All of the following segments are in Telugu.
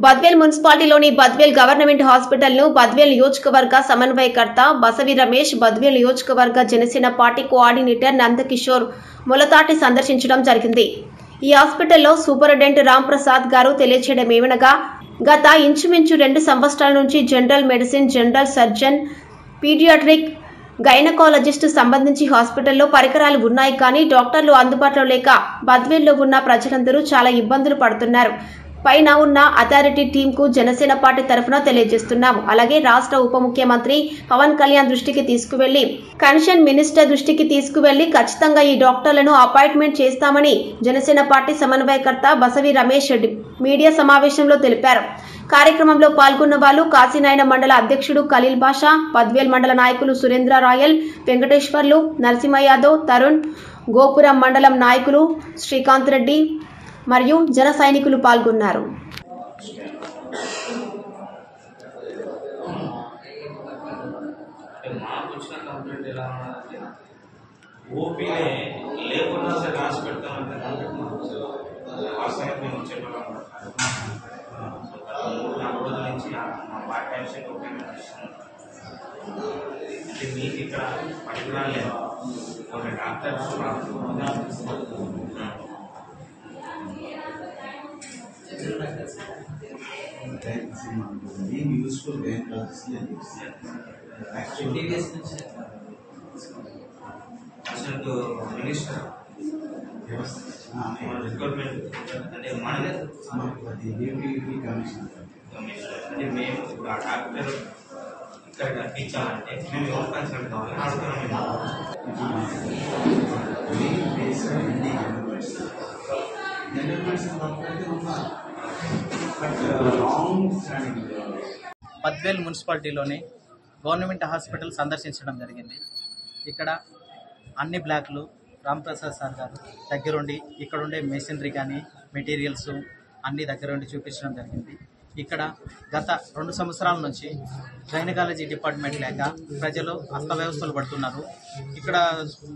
బద్వేల్ మున్సిపాలిటీలోని బద్వేల్ గవర్నమెంట్ హాస్పిటల్ ను బద్వేల్ నియోజకవర్గ సమన్వయకర్త బసవి రమేష్, బద్వేల్ నియోజకవర్గ జనసేన పార్టీ కోఆర్డినేటర్ నందకిషోర్ ములతాటి సందర్శించడం జరిగింది. ఈ హాస్పిటల్లో సూపరింటెండెంట్ రామ్ ప్రసాద్ గారు తెలియజేయడం ఏమనగా, గత ఇంచుమించు 2 సంవత్సరాల నుంచి general medicine, general surgeon, paediatric, gynaecologist సంబంధించి హాస్పిటల్లో పరికరాలు ఉన్నాయి, కానీ డాక్టర్లు అందుబాటులో లేక బద్వేల్లో ఉన్న ప్రజలందరూ చాలా ఇబ్బందులు పడుతున్నారు. పైన ఉన్న అథారిటీ టీమ్ కు జనసేన పార్టీ తరఫున తెలియజేస్తున్నాము. అలాగే రాష్ట్ర ఉప ముఖ్యమంత్రి పవన్ కళ్యాణ్ దృష్టికి తీసుకువెళ్లి, కన్సర్న్ మినిస్టర్ దృష్టికి తీసుకువెళ్లి ఖచ్చితంగా ఈ డాక్టర్లను అపాయింట్మెంట్ చేస్తామని జనసేన పార్టీ సమన్వయకర్త బసవి రమేష్ మీడియా సమావేశంలో తెలిపారు. కార్యక్రమంలో పాల్గొన్న వాళ్ళు కాశీనాయన మండల అధ్యక్షుడు ఖలీల్ బాషా, బద్వేల్ మండల నాయకులు సురేంద్ర రాయల్, వెంకటేశ్వర్లు, నరసింహ యాదవ్, తరుణ్, గోపురం మండలం నాయకులు శ్రీకాంత్ రెడ్డి మరియు జన సైనికులు పాల్గొన్నారు. మీకు ఇక్కడ పర్టికులర్ లేదు ఒక doctor useful actually minister recruitment అంటే మన అంటే మేము ఇప్పుడు ఆ డాక్టర్ ఇక్కడ కనిపించాలంటే మేము ఎవరు కన్సల్ట్ కావాలి బద్వేల్ మున్సిపాలిటీలోని గవర్నమెంట్ హాస్పిటల్ సందర్శించడం జరిగింది. ఇక్కడ అన్ని బ్లాక్లు రాంప్రసాద్ సార్ గారు దగ్గరుండి ఇక్కడుండే మెషినరీ కానీ మెటీరియల్స్ అన్ని దగ్గరుండి చూపించడం జరిగింది. ఇక్కడ గత 2 సంవత్సరాల నుంచి గైనకాలజీ డిపార్ట్మెంట్ లేక ప్రజలు అస్తవ్యవస్థలు పడుతున్నారు. ఇక్కడ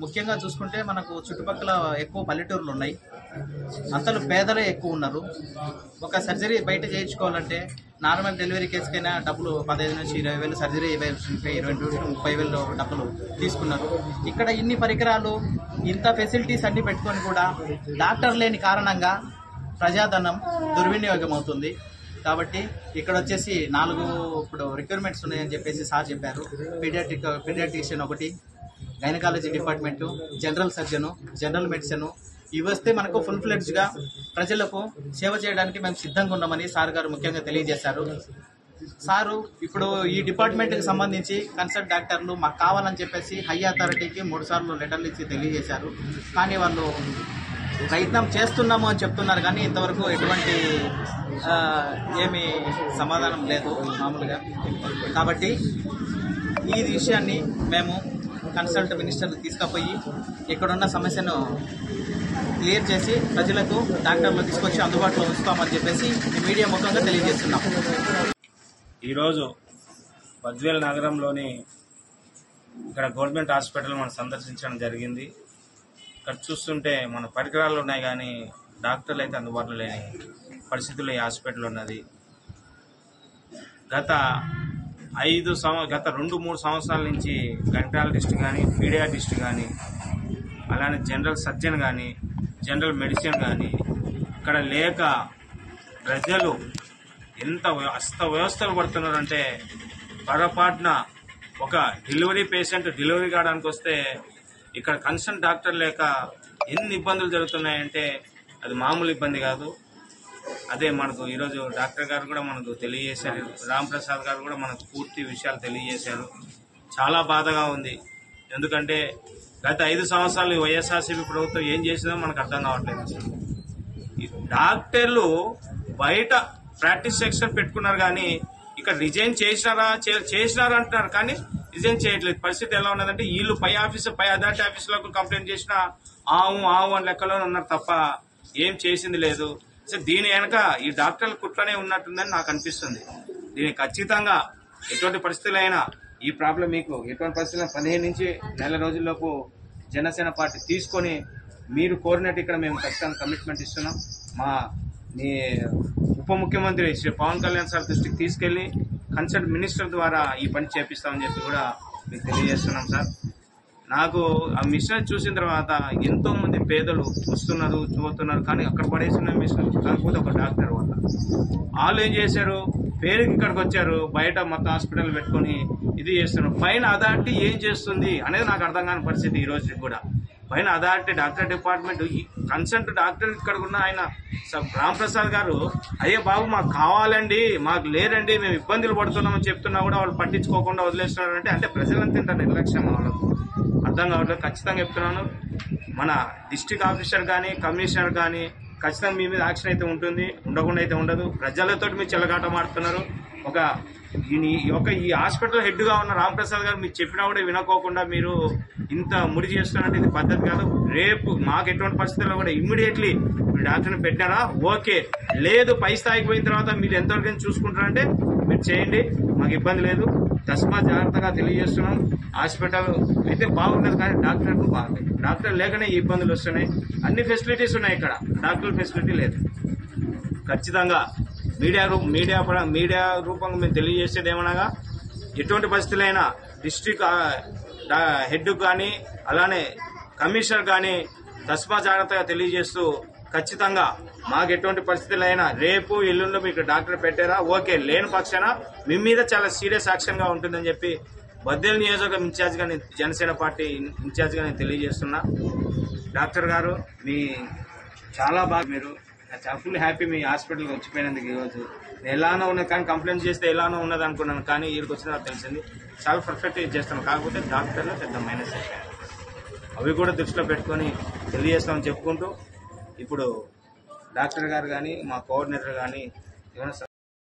ముఖ్యంగా చూసుకుంటే మనకు చుట్టుపక్కల ఎక్కువ పల్లెటూర్లు ఉన్నాయి, అంతలో పేదలే ఎక్కువ ఉన్నారు. ఒక సర్జరీ బయట చేయించుకోవాలంటే నార్మల్ డెలివరీ కేసుకైనా డబ్బులు 15 నుంచి 20,000, సర్జరీ 20 నుంచి 30,000 డబ్బులు తీసుకున్నారు. ఇక్కడ ఇన్ని పరికరాలు, ఇంత ఫెసిలిటీస్ అన్ని పెట్టుకొని కూడా డాక్టర్ లేని కారణంగా ప్రజాధనం దుర్వినియోగం అవుతుంది. కాబట్టి ఇక్కడ వచ్చేసి 4 ఇప్పుడు రిక్వైర్మెంట్స్ ఉన్నాయని చెప్పేసి సార్ చెప్పారు. పీడియాట్రిషియన్ ఒకటి, gynaecology department, general surgeon, general medicine ఇవి వస్తే మనకు ఫుల్ ఫ్లెడ్జ్గా ప్రజలకు సేవ చేయడానికి మేము సిద్ధంగా ఉన్నామని సార్ గారు ముఖ్యంగా తెలియజేశారు. సారు ఇప్పుడు ఈ డిపార్ట్మెంట్కి సంబంధించి కన్సల్ట్ డాక్టర్లు మాకు కావాలని చెప్పేసి హై అథారిటీకి 3 సార్లు లెటర్లు ఇచ్చి తెలియజేశారు. కానీ వాళ్ళు ప్రయత్నం చేస్తున్నాము అని చెప్తున్నారు, కానీ ఇంతవరకు ఎటువంటి ఏమీ సమాధానం లేదు మామూలుగా. కాబట్టి ఈ విషయాన్ని మేము కన్సల్ట్ మినిస్టర్కి తీసుకుపోయి ఇక్కడున్న సమస్యను క్లియర్ చేసి ప్రజలకు డాక్టర్లు తీసుకొచ్చి అందుబాటులో ఉంచుతామని చెప్పేసి ఈ మీడియా ముఖంగా తెలియజేస్తున్నాం. ఈరోజు బద్వేల్ నగరంలోని ఇక్కడ గవర్నమెంట్ హాస్పిటల్ మనం సందర్శించడం జరిగింది. ఇక్కడ చూస్తుంటే మన పరికరాలు ఉన్నాయి, కానీ డాక్టర్లు అయితే అందుబాటులో లేని పరిస్థితుల్లో ఈ హాస్పిటల్ ఉన్నది. గత 2-3 సంవత్సరాల నుంచి గైనకాలజిస్ట్ కానీ, పీడియాట్రిస్ట్ కానీ, అలానే జనరల్ సర్జన్ కానీ, జనరల్ మెడిసిన్ కానీ ఇక్కడ లేక ప్రజలు ఎంత అస్తవ్యవస్థలు పడుతున్నారంటే, పొరపాటున ఒక డెలివరీ పేషెంట్ డెలివరీ కావడానికి వస్తే ఇక్కడ కన్సర్న్ డాక్టర్ లేక ఎన్ని ఇబ్బందులు జరుగుతున్నాయంటే అది మామూలు ఇబ్బంది కాదు. అదే మనకు ఈరోజు డాక్టర్ గారు కూడా మనకు తెలియజేశారు, రామ్ ప్రసాద్ గారు కూడా మనకు పూర్తి విషయాలు తెలియజేశారు. చాలా బాధగా ఉంది. ఎందుకంటే గత 5 సంవత్సరాలు వైఎస్ఆర్సీపీ ప్రభుత్వం ఏం చేసిందో మనకు అర్థం కావట్లేదు. డాక్టర్లు బయట ప్రాక్టీస్ సెక్షన్ పెట్టుకున్నారు, కానీ ఇక్కడ రిజైన్ చేసినారా అంటున్నారు, కానీ రిజైన్ చేయట్లేదు. పరిస్థితి ఎలా ఉన్నదంటే వీళ్ళు పై అథారిటీ ఆఫీసులకు కంప్లైంట్ చేసినా ఆవు అని లెక్కలో ఉన్నారు తప్ప ఏం చేసింది లేదు. సో దీని వెనక ఈ డాక్టర్ల కుట్రనే ఉన్నట్టుందని నాకు అనిపిస్తుంది. దీన్ని ఖచ్చితంగా ఎటువంటి పరిస్థితులైనా ఈ ప్రాబ్లం మీకు ఎటువంటి పరిస్థితుల్లో 15 నుంచి నెల రోజుల్లోపు జనసేన పార్టీ తీసుకొని మీరు కోరినట్టు ఇక్కడ మేము ఖచ్చితంగా కమిట్మెంట్ ఇస్తున్నాం. మీ ఉప ముఖ్యమంత్రి శ్రీ పవన్ కళ్యాణ్ సార్ దృష్టికి తీసుకెళ్లి కన్సల్ట్ మినిస్టర్ ద్వారా ఈ పని చేపిస్తామని చెప్పి కూడా మీకు తెలియజేస్తున్నాం సార్. నాకు ఆ మిషన్ చూసిన తర్వాత ఎంతో మంది పేదలు వస్తున్నారు చూస్తున్నారు, కానీ అక్కడ పడేసిన మిషన్ కాకపోతే ఒక డాక్టర్ వల్ల వాళ్ళు ఏం చేశారు, పేరుకి ఇక్కడికి వచ్చారు, బయట మొత్తం హాస్పిటల్ పెట్టుకుని ఇది చేస్తున్నారు. పైన అథారిటీ ఏం చేస్తుంది అనేది నాకు అర్థం కాని పరిస్థితి ఈ రోజుకి కూడా. పైన authority doctor department consult doctor ఇక్కడ ఉన్న ఆయన రాంప్రసాద్ గారు, అయ్యే బాబు మాకు కావాలండి, మాకు లేరండి, మేము ఇబ్బందులు పడుతున్నామని చెప్తున్నా కూడా వాళ్ళు పట్టించుకోకుండా వదిలేస్తున్నారంటే అంటే ప్రజలంతా ఇంత నిర్లక్ష్యం వాళ్ళకు అర్థం కావట్లేదు. ఖచ్చితంగా చెప్తున్నాను, మన డిస్ట్రిక్ట్ ఆఫీసర్ కానీ కమిషనర్ కానీ ఖచ్చితంగా మీ మీద యాక్షన్ అయితే ఉంటుంది, ఉండకుండా అయితే ఉండదు. ప్రజలతో మీరు చెలగాటం ఆడుతున్నారు. ఈ హాస్పిటల్ హెడ్ గా ఉన్న రాంప్రసాద్ గారు మీరు చెప్పినా కూడా వినకోకుండా మీరు ఇంత ముడి చేస్తున్నట్టు ఇది పద్ధతి కాదు. రేపు మాకు ఎటువంటి పరిస్థితుల్లో కూడా ఇమ్మీడియట్లీ మీరు డాక్టర్ని పెట్టినారా ఓకే, లేదు పై స్థాయికి పోయిన తర్వాత మీరు ఎంతవరకు చూసుకుంటారంటే మీరు చేయండి, మాకు ఇబ్బంది లేదు. తస్మా జాగ్రత్తగా తెలియజేస్తున్నాం. హాస్పిటల్ అయితే బాగుండదు, కానీ డాక్టర్ లేకనే ఈ ఇబ్బందులు వస్తున్నాయి. అన్ని ఫెసిలిటీస్ ఉన్నాయి ఇక్కడ, డాక్టర్ ఫెసిలిటీ లేదు. ఖచ్చితంగా మీడియా రూపంగా మేము తెలియజేసేది ఏమనగా, ఎటువంటి పరిస్థితులైనా డిస్ట్రిక్ట్ హెడ్ కానీ అలానే కమిషనర్ కానీ తస్మా జాగ్రత్తగా తెలియజేస్తూ ఖచ్చితంగా మాకు ఎటువంటి పరిస్థితులైనా రేపు ఎల్లుండి మీకు డాక్టర్ పెట్టారా ఓకే, లేని పక్షాన మీ మీద చాలా సీరియస్ యాక్షన్ గా ఉంటుందని చెప్పి బద్వేలు నియోజకవర్గం ఇన్ఛార్జ్ గా జనసేన పార్టీ ఇన్ఛార్జ్ గా నేను తెలియజేస్తున్నా. డాక్టర్ గారు మీ చాలా బాగా, మీరు ఫుల్ హ్యాపీ మీ హాస్పిటల్కి వచ్చిపోయినందుకు. ఈరోజు ఎలానో ఉన్నది, కానీ కంప్లైంట్ చేస్తే ఎలానో ఉన్నది అనుకున్నాను, కానీ ఈడికి వచ్చిన తెలిసింది చాలా పర్ఫెక్ట్ చేస్తాను. కాకపోతే డాక్టర్లో పెద్ద మైనస్ అయిపోయాయి, అవి కూడా దృష్టిలో పెట్టుకొని తెలియజేస్తామని చెప్పుకుంటూ ఇప్పుడు డాక్టర్ గారు కానీ మా కోఆర్డినేటర్ కానీ ఏమైనా